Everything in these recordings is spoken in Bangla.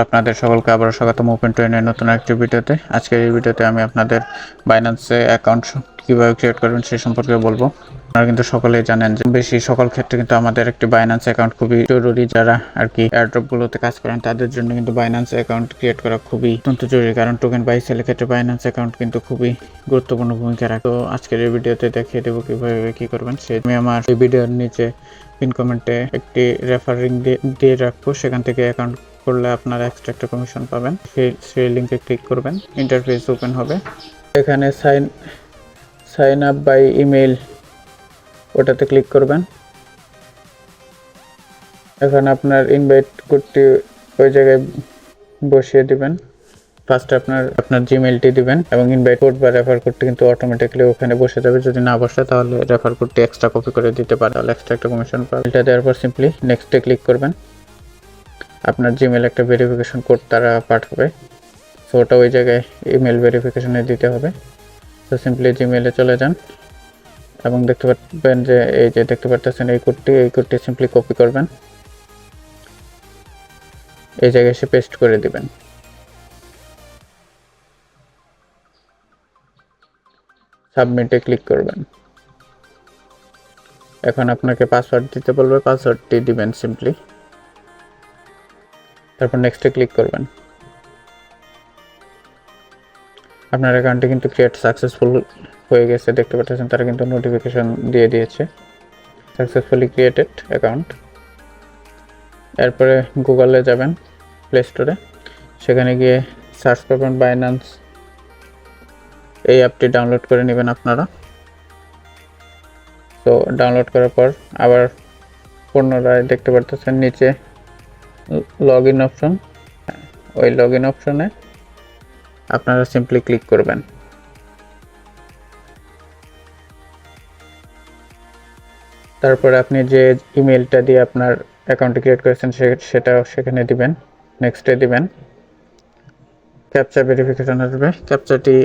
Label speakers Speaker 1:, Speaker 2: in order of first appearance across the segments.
Speaker 1: আপনাদের সকলকে আবারও স্বাগতম ওপেন ট্রেনের নতুন একটি ভিডিওতে। আজকের এই ভিডিওতে আমি আপনাদের বাইন্যান্সে অ্যাকাউন্ট কীভাবে ক্রিয়েট করবেন সে সম্পর্কে বলবো। আপনারা কিন্তু সকলেই জানেন যে সকল ক্ষেত্রে কিন্তু আমাদের একটি বাইন্যান্স অ্যাকাউন্ট খুবই জরুরি। যারা আর কি এয়ারড্রপগুলোতে কাজ করেন তাদের জন্য কিন্তু বাইন্যান্স অ্যাকাউন্ট ক্রিয়েট করা খুবই অত্যন্ত জরুরি, কারণ টোকেন বাই সেলের ক্ষেত্রে বাইন্যান্স অ্যাকাউন্ট কিন্তু খুবই গুরুত্বপূর্ণ ভূমিকা রাখে। তো আজকের এই ভিডিওতে দেখিয়ে দেবো কীভাবে কী করবেন। আমি আমার এই ভিডিওর নিচে পিন কমেন্টে একটি রেফারিং দিয়ে রাখবো, সেখান থেকে অ্যাকাউন্ট করলে আপনারা এক্সট্রা একটা কমিশন পাবেন। সেই লিঙ্কে ক্লিক করবেন, ইন্টারফেস ওপেন হবে। এখানে সাইন আপ বাই ইমেল ওটাতে ক্লিক করবেন। এখন আপনার ইনভাইট কোডটি ওই জায়গায় বসিয়ে দিবেন। ফার্স্ট আপনার জিমেইলটি দিবেন এবং ইনভাইট কোড বা রেফার কোডটি কিন্তু অটোমেটিক্যালি ওখানে বসে যাবে। যদি না বসে তাহলে রেফার কোডটি এক্সট্রা কপি করে দিতে পারে, তাহলে এক্সট্রা একটা কমিশন পাবেন। এটা দেওয়ার পর সিম্পলি নেক্সটে ক্লিক করবেন। আপনার জিমেল একটা ভেরিফিকেশন কোড তারা পাঠাবে, সো ওটা ওই জায়গায় ইমেল ভেরিফিকেশনে দিতে হবে। তো সিম্পলি জিমেলে চলে যান এবং দেখতে পাবেন যে এই যে দেখতে পাচ্ছেন এই কোডটি সিম্পলি কপি করবেন, এই জায়গায় এসে পেস্ট করে দিবেন। সাবমিটে ক্লিক করবেন। এখন আপনাকে পাসওয়ার্ড দিতে বলবে, পাসওয়ার্ডটি দিবেন সিম্পলি, তারপর নেক্সটে ক্লিক করবেন। আপনার অ্যাকাউন্টটি কিন্তু ক্রিয়েট সাকসেসফুল হয়ে গেছে, দেখতে পাচ্ছেন তারা কিন্তু নোটিফিকেশন দিয়ে দিয়েছে সাকসেসফুলি ক্রিয়েটেড অ্যাকাউন্ট। এরপরে গুগলে যাবেন, প্লে স্টোরে, সেখানে গিয়ে সার্চ করবেন বাইন্যান্স। এই অ্যাপটি ডাউনলোড করে নেবেন আপনারা। তো ডাউনলোড করার পর আবার পুনরায় দেখতে পাচ্ছেন নিচে লগ ইন অপশন, ওই লগ ইন অপশনে আপনারা সিম্পলি ক্লিক করবেন। তারপরে আপনি যে ইমেলটা দিয়ে আপনার অ্যাকাউন্টটি ক্রিয়েট করেছেন সেটা সেখানে দিবেন, নেক্সটে দিবেন। ক্যাপচা ভেরিফিকেশন আসবে, ক্যাপচাটি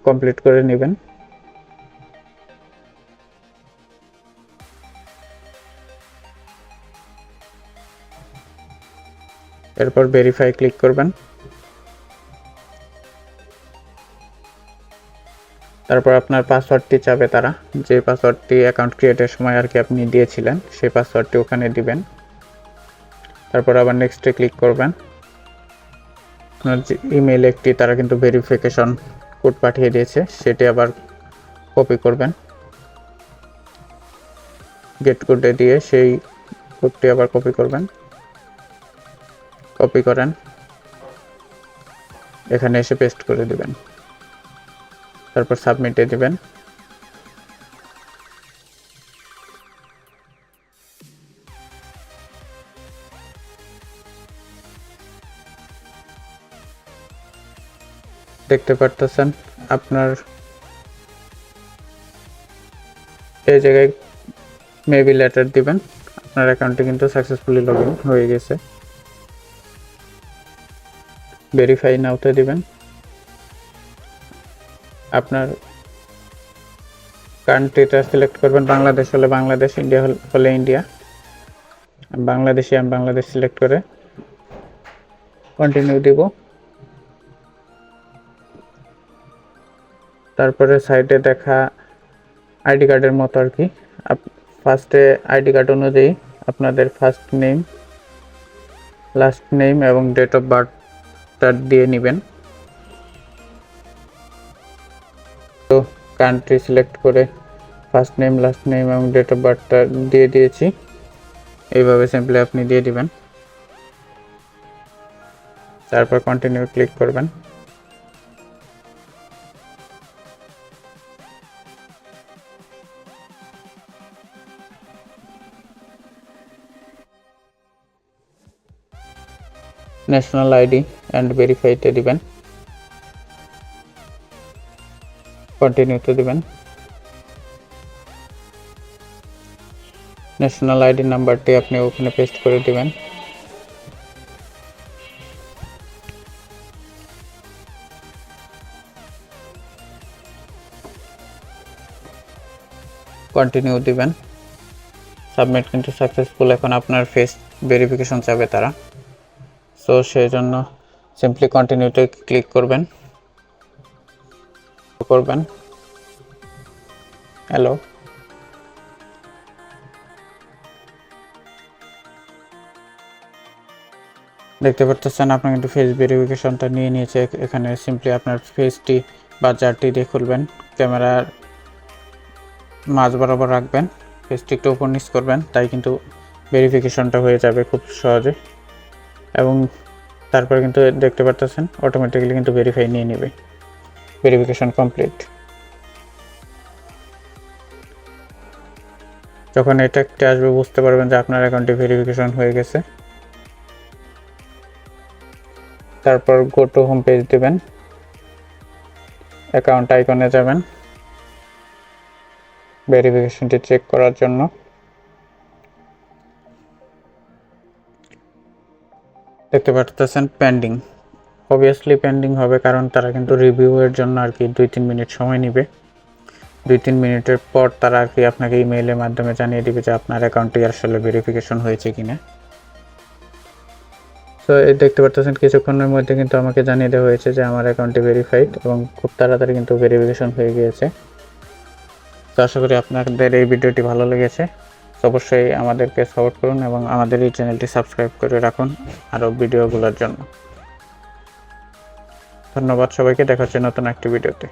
Speaker 1: কমপ্লিট করে নেবেন। এরপর ভেরিফাই ক্লিক করবেন। তারপর আপনার পাসওয়ার্ডটি চাবে তারা, যে পাসওয়ার্ডটি অ্যাকাউন্ট ক্রিয়েটের সময় আর কি আপনি দিয়েছিলেন সেই পাসওয়ার্ডটি ওখানে দিবেন। তারপর আবার নেক্সটে ক্লিক করবেন। আপনার যে ইমেল একটি তারা কিন্তু ভেরিফিকেশন কোড পাঠিয়ে দিয়েছে, সেটি আবার কপি করবেন। গেট কোডে দিয়ে সেই কোডটি আবার কপি করবেন, কপি করেন, এখানে এসে পেস্ট করে দিবেন, তারপর সাবমিটে দিবেন। দেখতে পারতেছেন আপনার এই জায়গায় মেবি লেটার দিবেন। আপনার অ্যাকাউন্টটি কিন্তু সাকসেসফুলি লগ ইন হয়ে গেছে। ভেরিফাই নাওতে দিবেন। আপনার কান্ট্রিটা সিলেক্ট করবেন, বাংলাদেশ হলে বাংলাদেশ, ইন্ডিয়া হলে ইন্ডিয়া। আমি বাংলাদেশ সিলেক্ট করে কন্টিনিউ দিব। তারপরে সাইটে দেখা আইডি কার্ডের মতো আর কি, ফার্স্টে আইডি কার্ড অনুযায়ী আপনাদের ফার্স্ট নেম, লাস্ট নেম এবং ডেট অফ বার্থটা দিয়ে নেবেন। তো কান্ট্রি সিলেক্ট করে ফার্স্ট নেম, লাস্ট নেম এবং ডেট অফ বার্থটা দিয়ে দিয়েছি। এইভাবে সিম্পলি আপনি দিয়ে দিবেন, তারপর কন্টিনিউ ক্লিক করবেন। ন্যাশনাল আইডি অ্যান্ড ভেরিফাইতে দিবেন, কন্টিনিউতে দিবেন। ন্যাশনাল আইডি নাম্বারটি আপনি ওখানে পেস্ট করে দিবেন। কন্টিনিউ দিবেন, সাবমিট কিন্তু সাকসেসফুল। এখন আপনার ফেস ভেরিফিকেশন চাবে তারা, সো সেই জন্য সিম্পলি কন্টিনিউতে ক্লিক করবেন। হ্যালো, দেখতে পাচ্ছেন আপনার কিন্তু ফেস ভেরিফিকেশনটা নিয়ে নিয়েছে। এখানে সিম্পলি আপনার ফেসটি বা জারটি দিয়ে খুলবেন, ক্যামেরার মাঝ বরাবর রাখবেন, ফেসটি একটু উপর নিচ করবেন, তাই কিন্তু ভেরিফিকেশনটা হয়ে যাবে খুব সহজে। এবং তারপরে কিন্তু দেখতে পাচ্ছেন অটোমেটিক্যালি কিন্তু ভেরিফাই নিয়ে নেবে। Verification complete. যখন এটা একটা আসবে বুঝতে পারবেন যে আপনার অ্যাকাউন্টটি ভেরিফিকেশন হয়ে গেছে। তারপর গো টু হোম পেজ দেবেন, অ্যাকাউন্ট আইকনে যাবেন ভেরিফিকেশনটি চেক করার জন্য। দেখতে পাচ্ছেন পেন্ডিং। অবভিয়াসলি পেন্ডিং হবে, কারণ তারা কিন্তু রিভিউয়ের জন্য আর কি 2-3 মিনিট সময় নেবে। 2-3 মিনিটের পর তারা আর কি আপনাকে ইমেইলের মাধ্যমে জানিয়ে দিবে যে আপনার অ্যাকাউন্টটি আসলে ভেরিফিকেশন হয়েছে কিনা। তো দেখতে পাচ্ছেন কিছুক্ষণের মধ্যে কিন্তু আমাকে জানিয়ে দেওয়া হয়েছে যে আমার অ্যাকাউন্টটি ভেরিফাইড এবং খুব তাড়াতাড়ি কিন্তু ভেরিফিকেশন হয়ে গিয়েছে। তো আশা করি আপনাদের এই ভিডিওটি ভালো লেগেছে। অবশ্যই আমাদেরকে সাপোর্ট করুন এবং আমাদের এই চ্যানেলটি সাবস্ক্রাইব করে রাখুন আরও ভিডিওগুলোর জন্য। ধন্যবাদ সবাইকে, দেখা হচ্ছে নতুন একটি ভিডিওতে।